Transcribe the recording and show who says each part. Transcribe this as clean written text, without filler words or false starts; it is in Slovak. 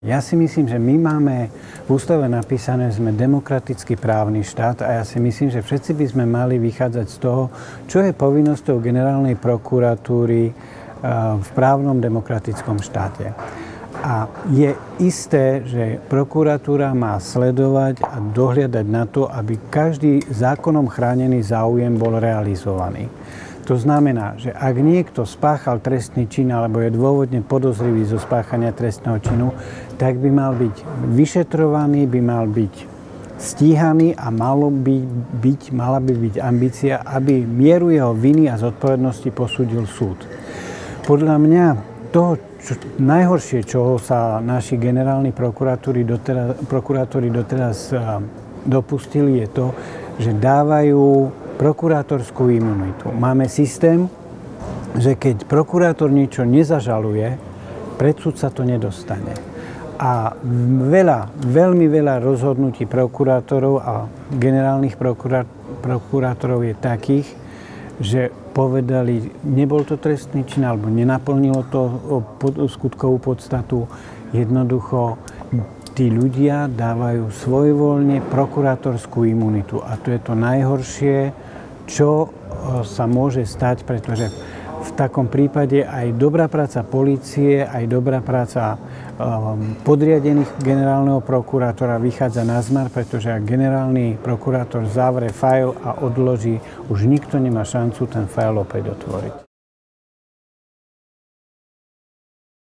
Speaker 1: Ja si myslím, že my máme v ústave napísané, že sme demokratický právny štát a ja si myslím, že všetci by sme mali vychádzať z toho, čo je povinnosťou generálnej prokuratúry v právnom demokratickom štáte. A je isté, že prokuratúra má sledovať a dohliadať na to, aby každý zákonom chránený záujem bol realizovaný. To znamená, že ak niekto spáchal trestný čin alebo je dôvodne podozrivý zo spáchania trestného činu, tak by mal byť vyšetrovaný, by mal byť stíhaný a mala by byť ambícia, aby mieru jeho viny a zodpovednosti posúdil súd. Podľa mňa najhoršie, čoho sa naši generálni prokurátori doteraz dopustili, je to, že dávajú prokurátorskú imunitu. Máme systém, že keď prokurátor niečo nezažaluje, pred súd sa to nedostane. A veľmi veľa rozhodnutí prokurátorov a generálnych prokurátorov je takých, že povedali, nebol to trestný čin, alebo nenaplnilo to skutkovú podstatu. Jednoducho tí ľudia dávajú svojvoľne prokurátorskú imunitu. A to je to najhoršie, čo sa môže stať, pretože v takom prípade aj dobrá práca polície, aj dobrá práca podriadených generálneho prokurátora vychádza na zmar, pretože ak generálny prokurátor zavre file a odloží, už nikto nemá šancu ten file opäť otvoriť.